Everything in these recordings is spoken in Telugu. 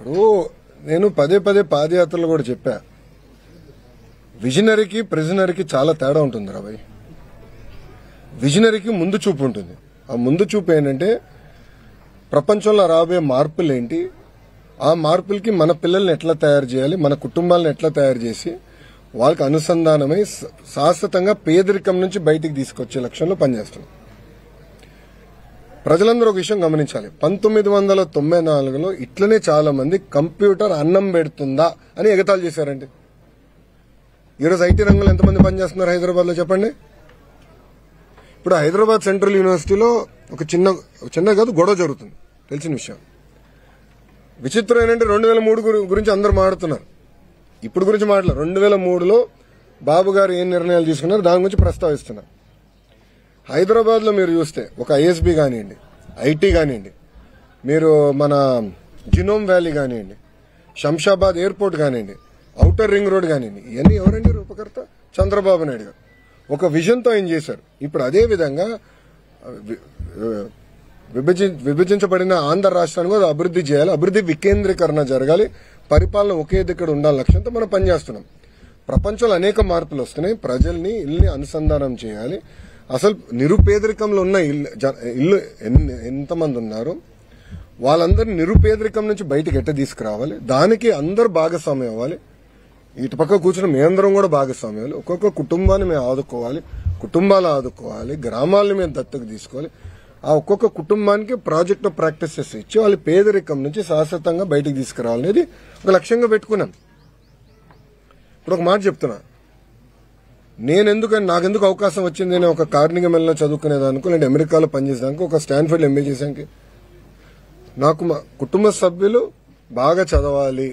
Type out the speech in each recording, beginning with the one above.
ఇప్పుడు నేను పదే పదే పాదయాత్రలు కూడా చెప్పా, విజనరీకి ప్రిజనరీకి చాలా తేడా ఉంటుంది రా భయ్. విజనరీకి ముందు చూపు ఉంటుంది. ఆ ముందు చూపు ఏంటంటే ప్రపంచంలో రాబోయే మార్పులు ఏంటి, ఆ మార్పులకి మన పిల్లల్ని ఎట్లా తయారు చేయాలి, మన కుటుంబాలను ఎట్లా తయారు చేసి వాళ్ళకి అనుసంధానమై శాశ్వతంగా పేదరికం నుంచి బయటికి తీసుకొచ్చే లక్ష్యంలో పనిచేస్తున్నాం. ప్రజలందరూ ఒక విషయం గమనించాలి, 1994లో ఇట్లనే చాలా మంది కంప్యూటర్ అన్నం పెడుతుందా అని ఎగతాళి చేశారండి. ఈరోజు ఐటీ రంగంలో ఎంతమంది పనిచేస్తున్నారు హైదరాబాద్ లో చెప్పండి. ఇప్పుడు హైదరాబాద్ సెంట్రల్ యూనివర్సిటీలో ఒక చిన్న కాదు గొడవ జరుగుతుంది, తెలిసిన విషయం. విచిత్రం ఏంటంటే 2003 గురించి అందరూ మాట్లాడుతున్నారు, ఇప్పుడు గురించి మాట్లాడారు. 2003లో బాబు గారు ఏం నిర్ణయాలు తీసుకున్నారు దాని గురించి ప్రస్తావిస్తున్నారు. హైదరాబాద్ లో మీరు చూస్తే ఒక ఐఎస్బీ కానివ్వండి, ఐటీ కానివ్వండి, మీరు మన జినోమ్ వ్యాలీ కానివ్వండి, శంషాబాద్ ఎయిర్పోర్ట్ కానివ్వండి, ఔటర్ రింగ్ రోడ్ కానివ్వండి, ఇవన్నీ ఎవరండి రూపకర్త? చంద్రబాబు నాయుడు గారు ఒక విజన్ తో ఆయన చేశారు. ఇప్పుడు అదే విధంగా విభజించబడిన ఆంధ్ర రాష్ట్రాన్ని కూడా అభివృద్ధి చేయాలి, అభివృద్ధి వికేంద్రీకరణ జరగాలి, పరిపాలన ఒకే దగ్గర ఉండాలి లక్ష్యంతో మనం పనిచేస్తున్నాం. ప్రపంచంలో అనేక మార్పులు వస్తున్నాయి, ప్రజల్ని ఇల్లుని అనుసంధానం చేయాలి. అసలు నిరుపేదరికంలో ఉన్న ఇల్లు ఎంతమంది ఉన్నారు, వాళ్ళందరినీ నిరుపేదరికం నుంచి బయటకు ఎట్ట తీసుకురావాలి, దానికి అందరూ భాగస్వామ్యం అవ్వాలి. ఇటు పక్క కూర్చుని మేమందరం కూడా భాగస్వామ్యం అవ్వాలి. ఒక్కొక్క కుటుంబాన్ని మేము ఆదుకోవాలి, కుటుంబాలు ఆదుకోవాలి, గ్రామాలను మేము దత్తకు తీసుకోవాలి. ఆ ఒక్కొక్క కుటుంబానికి ప్రాజెక్ట్ ఆఫ్ ప్రాక్టీసెస్ ఇచ్చి వాళ్ళు పేదరికం నుంచి శాశ్వతంగా బయటకు తీసుకురావాలనేది ఒక లక్ష్యంగా పెట్టుకున్నాం. ఇప్పుడు ఒక మాట చెప్తున్నా, నాకెందుకు అవకాశం వచ్చింది, నేను ఒక కార్నిగల్ మెల్లన చదువుకునేదానికి, లేదంటే అమెరికాలో పనిచేసేదానికి, ఒక స్టాన్ఫర్డ్ ఎంబీ చేసానికి, నాకు మా కుటుంబ సభ్యులు బాగా చదవాలి,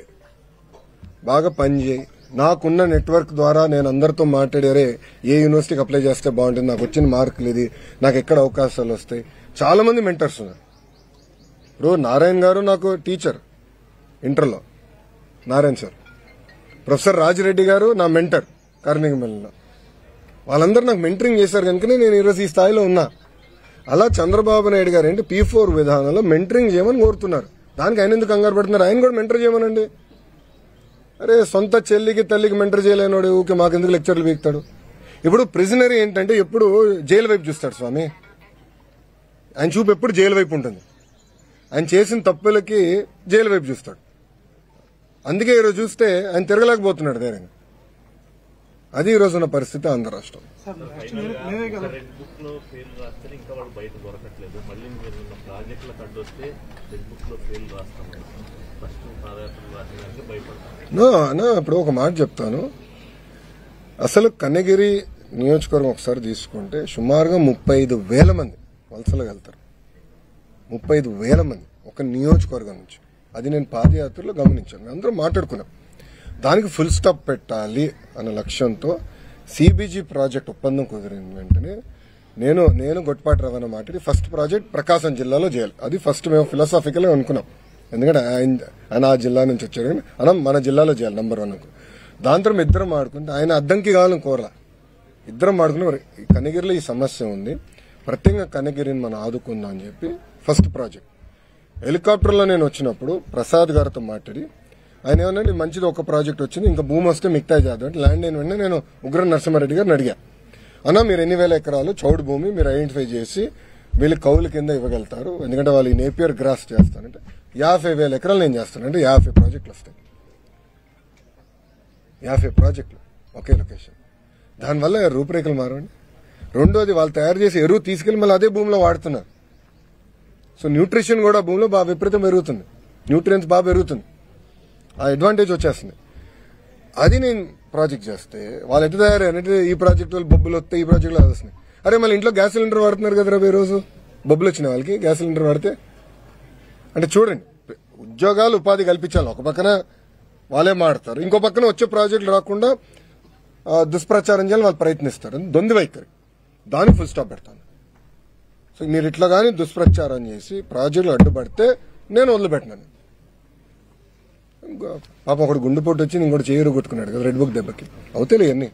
బాగా పనిచేయి, నాకున్న నెట్వర్క్ ద్వారా నేను అందరితో మాట్లాడారే ఏ యూనివర్సిటీకి అప్లై చేస్తే బాగుంటుంది, నాకు వచ్చిన మార్కులు ఇది, నాకు ఎక్కడ అవకాశాలు వస్తాయి. చాలా మంది మెంటర్స్ ఉన్నారు. ఇప్పుడు నారాయణ గారు నాకు టీచర్ ఇంటర్లో, నారాయణ సార్. ప్రొఫెసర్ రాజిరెడ్డి గారు నా మెంటర్ కార్నిగల్ మెల్లన. వాళ్ళందరూ నాకు మెంటరింగ్ చేశారు కనుకనే నేను ఈరోజు ఈ స్థాయిలో ఉన్నా. అలా చంద్రబాబు నాయుడు గారు ఏంటి P4 విధానంలో మెంటరింగ్ చేయమని కోరుతున్నారు. దానికి ఆయన ఎందుకు కంగారు పడుతున్నారు? ఆయన కూడా మెంటర్ చేయమనండి. అరే సొంత చెల్లికి తల్లికి మెంటర్ చేయలేనోడు ఊకే మాకెందుకు లెక్చర్లు వీక్తాడు? ఇప్పుడు ప్రిజనరీ ఏంటంటే ఎప్పుడు జైలు వైపు చూస్తాడు స్వామి. ఆయన చూపు ఎప్పుడు జైలు వైపు ఉంటుంది. ఆయన చేసిన తప్పులకి జైలు వైపు చూస్తాడు. అందుకే ఈరోజు చూస్తే ఆయన తిరగలేకపోతున్నాడు ధైర్యంగా. అది ఈ రోజున్న పరిస్థితి ఆంధ్ర రాష్ట్రం. ఇప్పుడు ఒక మాట చెప్తాను, అసలు కన్నగిరి నియోజకవర్గం ఒకసారి తీసుకుంటే సుమారుగా 35,000 మంది వలసలకు వెళ్తారు. 35,000 మంది ఒక నియోజకవర్గం నుంచి. అది నేను పాదయాత్రలో గమనించాను, అందరూ మాట్లాడుకున్నాం. దానికి ఫుల్ స్టాప్ పెట్టాలి అన్న లక్ష్యంతో సిబిజీ ప్రాజెక్ట్ ఒప్పందం కుదిరిన వెంటనే నేను గొట్టిపాటి రవాణా మాట్లాడి ఫస్ట్ ప్రాజెక్ట్ ప్రకాశం జిల్లాలో చేయాలి. అది ఫస్ట్ మేము ఫిలాసాఫికల్ అనుకున్నాం, ఎందుకంటే ఆయన ఆ జిల్లా నుంచి వచ్చాడు, మనం మన జిల్లాలో చేయాలి నంబర్ 1. దాంతో ఇద్దరం ఆడుకుంటే ఆయన అద్దంకి కావాలని కోరలా, ఇద్దరం ఆడుకుని కన్నగిరిలో ఈ సమస్య ఉంది, ప్రత్యేకంగా కన్నగిరిని మనం ఆదుకుందాం అని చెప్పి ఫస్ట్ ప్రాజెక్ట్. హెలికాప్టర్లో నేను వచ్చినప్పుడు ప్రసాద్ గారితో మాట్లాడి ఆయన ఏమన్నా మంచిది ఒక ప్రాజెక్ట్ వచ్చింది, ఇంకా భూమి వస్తే మిగతా చేద్దాం అంటే ల్యాండ్ అయిన వెంటనే నేను ఉగ్ర నరసింహారెడ్డి గారిని అడిగా, అన్నా మీరు ఎన్ని వేల ఎకరాలు చౌడు భూమి మీరు ఐడెంటిఫై చేసి వీళ్ళు కౌలు కింద ఇవ్వగలుగుతారు, ఎందుకంటే వాళ్ళు ఈ నేపియర్ గ్రాస్ చేస్తానంటే 50,000 ఎకరాలు నేను చేస్తానంటే 50 ప్రాజెక్టులు వస్తాయి. 50 ప్రాజెక్టులు ఒకే లొకేషన్. దానివల్ల రూపురేఖలు మారండి. రెండోది వాళ్ళు తయారు చేసి ఎరువు తీసుకెళ్లి మళ్ళీ అదే భూమిలో వాడుతున్నారు. సో న్యూట్రిషన్ కూడా భూమిలో బాగా విపరీతం పెరుగుతుంది, న్యూట్రియన్స్ బాగా పెరుగుతుంది, ఆ అడ్వాంటేజ్ వచ్చేస్తుంది. అది నేను ప్రాజెక్ట్ చేస్తే వాళ్ళు ఎట్లా తయారంటే ఈ ప్రాజెక్ట్ వాళ్ళు బొబ్బులు వస్తాయి, ఈ ప్రాజెక్టులు అది వస్తున్నాయి. అరే మళ్ళీ ఇంట్లో గ్యాస్ సిలిండర్ వాడుతున్నారు కదరా ఈ రోజు, బొబ్బులు వచ్చిన వాళ్ళకి గ్యాస్ సిలిండర్ వాడితే. అంటే చూడండి, ఉద్యోగాలు ఉపాధి కల్పించాలి, ఒక పక్కన వాళ్ళే మాడతారు, ఇంకో పక్కన వచ్చే ప్రాజెక్టులు రాకుండా దుష్ప్రచారం చేయాలని వాళ్ళు ప్రయత్నిస్తారు. దొంది వైఖరి, దానికి ఫుల్ స్టాప్ పెడతాను. సో మీరు ఇట్లా కానీ దుష్ప్రచారం చేసి ప్రాజెక్టులు అడ్డుపడితే నేను వదిలిపెట్టినాను. పాపం ఒకటి గుండెపోటు వచ్చి ఇంకోటి చేయి కొట్టుకున్నాడు కదా రెడ్ బుక్ దెబ్బకి, అవుతాయి ఇవన్నీ.